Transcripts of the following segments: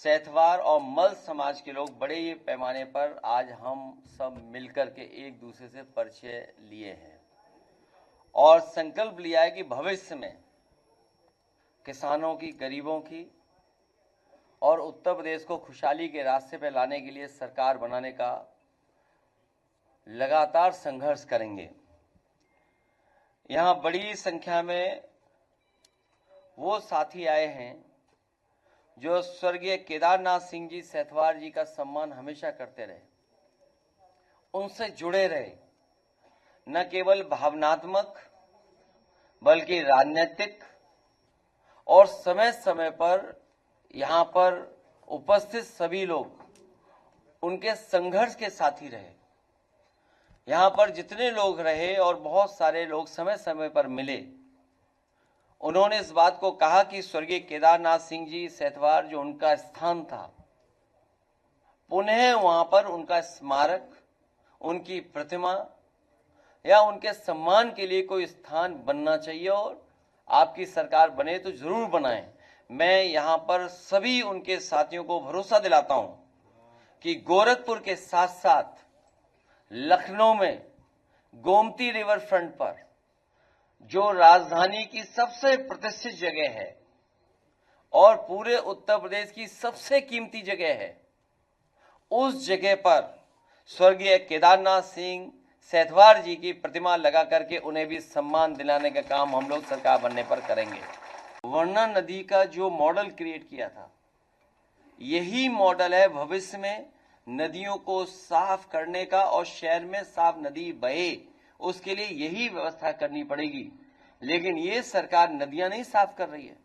सैथवार और मल समाज के लोग बड़े पैमाने पर आज हम सब मिलकर के एक दूसरे से परिचय लिए हैं और संकल्प लिया है कि भविष्य में किसानों की, गरीबों की और उत्तर प्रदेश को खुशहाली के रास्ते पर लाने के लिए सरकार बनाने का लगातार संघर्ष करेंगे। यहाँ बड़ी संख्या में वो साथी आए हैं जो स्वर्गीय केदारनाथ सिंह जी सैथवार जी का सम्मान हमेशा करते रहे, उनसे जुड़े रहे, न केवल भावनात्मक बल्कि राजनीतिक, और समय समय पर यहाँ पर उपस्थित सभी लोग उनके संघर्ष के साथी रहे। यहाँ पर जितने लोग रहे और बहुत सारे लोग समय समय पर मिले, उन्होंने इस बात को कहा कि स्वर्गीय केदारनाथ सिंह जी सैथवार जो उनका स्थान था, पुनः वहां पर उनका स्मारक, उनकी प्रतिमा या उनके सम्मान के लिए कोई स्थान बनना चाहिए और आपकी सरकार बने तो जरूर बनाएं। मैं यहां पर सभी उनके साथियों को भरोसा दिलाता हूं कि गोरखपुर के साथ साथ लखनऊ में गोमती रिवर फ्रंट पर जो राजधानी की सबसे प्रतिष्ठित जगह है और पूरे उत्तर प्रदेश की सबसे कीमती जगह है, उस जगह पर स्वर्गीय केदारनाथ सिंह सैथवार जी की प्रतिमा लगा करके उन्हें भी सम्मान दिलाने का काम हम लोग सरकार बनने पर करेंगे। वर्णा नदी का जो मॉडल क्रिएट किया था, यही मॉडल है भविष्य में नदियों को साफ करने का और शहर में साफ नदी बहे, उसके लिए यही व्यवस्था करनी पड़ेगी। लेकिन ये सरकार नदियां नहीं साफ कर रही है,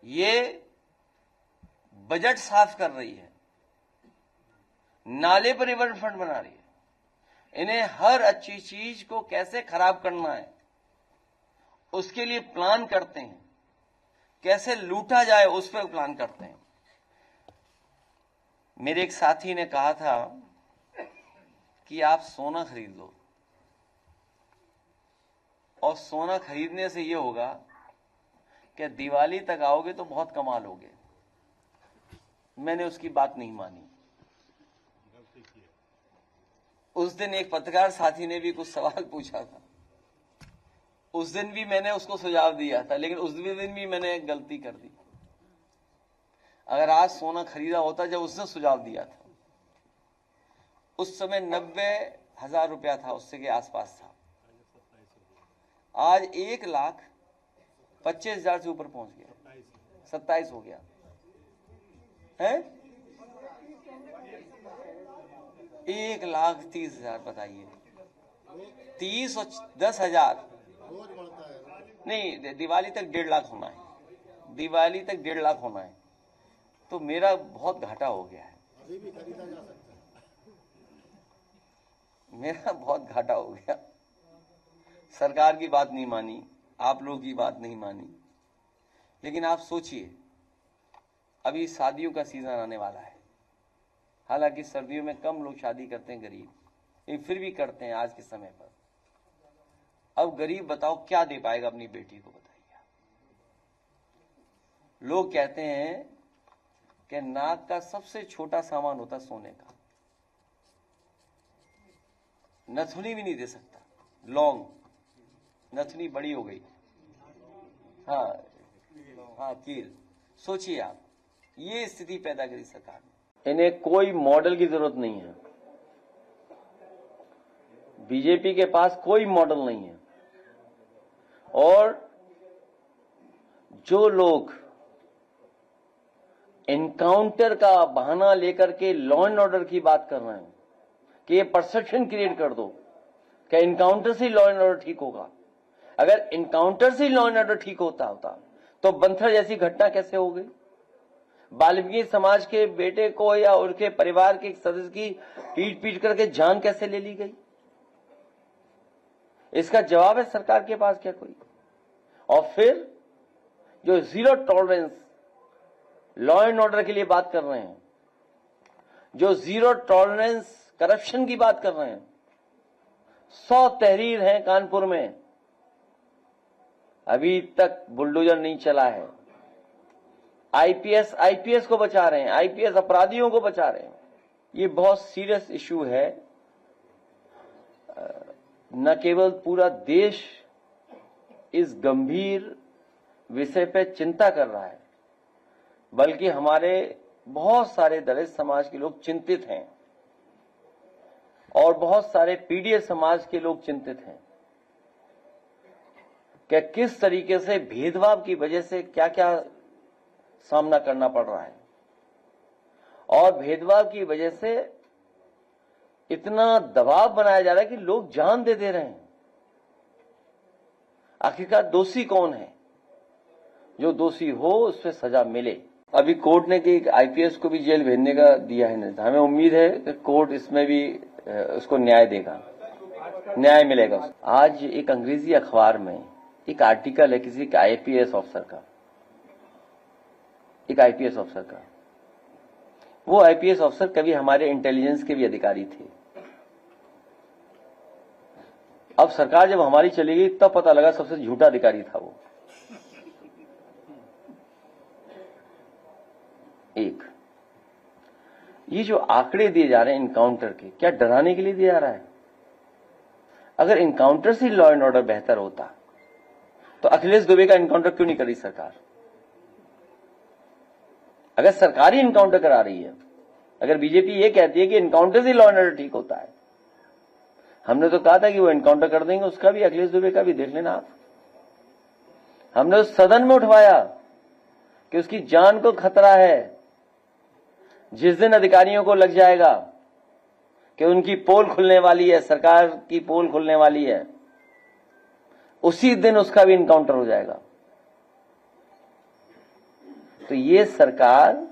ये बजट साफ कर रही है, नाले पर रिवर फ्रंट बना रही है। इन्हें हर अच्छी चीज को कैसे खराब करना है उसके लिए प्लान करते हैं, कैसे लूटा जाए उस पर प्लान करते हैं। मेरे एक साथी ने कहा था कि आप सोना खरीद लो और सोना खरीदने से ये होगा कि दिवाली तक आओगे तो बहुत कमा लोगे। मैंने उसकी बात नहीं मानी। उस दिन एक पत्रकार साथी ने भी कुछ सवाल पूछा था, उस दिन भी मैंने उसको सुझाव दिया था, लेकिन उस दिन भी मैंने एक गलती कर दी। अगर आज सोना खरीदा होता जब उसने सुझाव दिया था, उस समय 90,000 रुपया था, उससे के आसपास था। आज 1,25,000 से ऊपर पहुंच गया, 27 हो गया है। 1,30,000 बताइए, 30 और 10,000 नहीं, दिवाली तक 1.5 लाख होना है, दिवाली तक 1.5 लाख होना है, तो मेरा बहुत घाटा हो गया है, मेरा बहुत घाटा हो गया। सरकार की बात नहीं मानी, आप लोगों की बात नहीं मानी। लेकिन आप सोचिए, अभी शादियों का सीजन आने वाला है, हालांकि सर्दियों में कम लोग शादी करते हैं, गरीब, लेकिन फिर भी करते हैं आज के समय पर। अब गरीब बताओ क्या दे पाएगा अपनी बेटी को, बताइए। लोग कहते हैं कि नाक का सबसे छोटा सामान होता सोने का, नथुनी भी नहीं दे सकता, लॉन्ग नथुनी बड़ी हो गई, हाँ कील। सोचिए आप, ये स्थिति पैदा करी सरकार ने। इन्हें कोई मॉडल की जरूरत नहीं है, बीजेपी के पास कोई मॉडल नहीं है। और जो लोग एनकाउंटर का बहाना लेकर के लॉ एंड ऑर्डर की बात कर रहे हैं कि ये परसेप्शन क्रिएट कर दो कि एनकाउंटर से लॉ एंड ऑर्डर ठीक होगा। अगर एनकाउंटर से लॉ एंड ऑर्डर ठीक होता तो बंथर जैसी घटना कैसे हो गई? वाल्मीकि समाज के बेटे को या उनके परिवार के एक सदस्य की पीट करके जान कैसे ले ली गई? इसका जवाब है सरकार के पास क्या कोई? और फिर जो zero tolerance law and order के लिए बात कर रहे हैं, जो जीरो टॉलरेंस करप्शन की बात कर रहे हैं, 100 तहरीर हैं कानपुर में, अभी तक बुलडोजर नहीं चला है। आईपीएस को बचा रहे हैं, आईपीएस अपराधियों को बचा रहे हैं। ये बहुत सीरियस इशू है। न केवल पूरा देश इस गंभीर विषय पे चिंता कर रहा है, बल्कि हमारे बहुत सारे दलित समाज के लोग चिंतित हैं और बहुत सारे पीडीएस समाज के लोग चिंतित हैं कि किस तरीके से भेदभाव की वजह से क्या क्या सामना करना पड़ रहा है और भेदभाव की वजह से इतना दबाव बनाया जा रहा है कि लोग जान दे रहे हैं। आखिरकार दोषी कौन है? जो दोषी हो उस पर सजा मिले। अभी कोर्ट ने कि आईपीएस को भी जेल भेजने का दिया है निर्देश। हमें उम्मीद है कि कोर्ट इसमें भी उसको न्याय देगा, न्याय मिलेगा। आज एक अंग्रेजी अखबार में एक आर्टिकल है किसी के आईपीएस ऑफिसर का, एक आईपीएस ऑफिसर का। वो आईपीएस ऑफिसर कभी हमारे इंटेलिजेंस के भी अधिकारी थे। अब सरकार जब हमारी चली गई तब पता लगा सबसे झूठा अधिकारी था वो। एक ये जो आंकड़े दिए जा रहे हैं इनकाउंटर के, क्या डराने के लिए दिया जा रहा है? अगर इनकाउंटर से लॉ एंड ऑर्डर बेहतर होता तो अखिलेश दुबे का इनकाउंटर क्यों नहीं करी सरकार? अगर सरकार ही इनकाउंटर करा रही है, अगर बीजेपी ये कहती है कि इनकाउंटर से लॉ एंड ऑर्डर ठीक होता है, हमने तो कहा था कि वो इनकाउंटर कर देंगे, उसका भी, अखिलेश दुबे का भी देख लेना आप। हमने उस सदन में उठवाया कि उसकी जान को खतरा है। जिस दिन अधिकारियों को लग जाएगा कि उनकी पोल खुलने वाली है, सरकार की पोल खुलने वाली है, उसी दिन उसका भी इनकाउंटर हो जाएगा। तो ये सरकार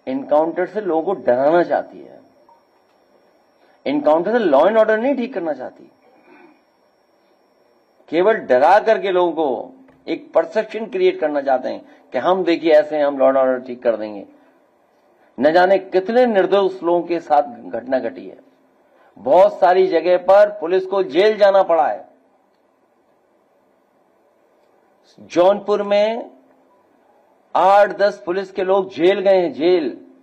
इनकाउंटर से लोगों को डराना चाहती है, इनकाउंटर से लॉ एंड ऑर्डर नहीं ठीक करना चाहती। केवल डरा करके लोगों को एक परसेप्शन क्रिएट करना चाहते हैं कि हम देखिए ऐसे हम लॉ एंड ऑर्डर ठीक कर देंगे। न जाने कितने निर्दोष लोगों के साथ घटना घटी है। बहुत सारी जगह पर पुलिस को जेल जाना पड़ा है। जौनपुर में 8-10 पुलिस के लोग जेल गए हैं, जेल।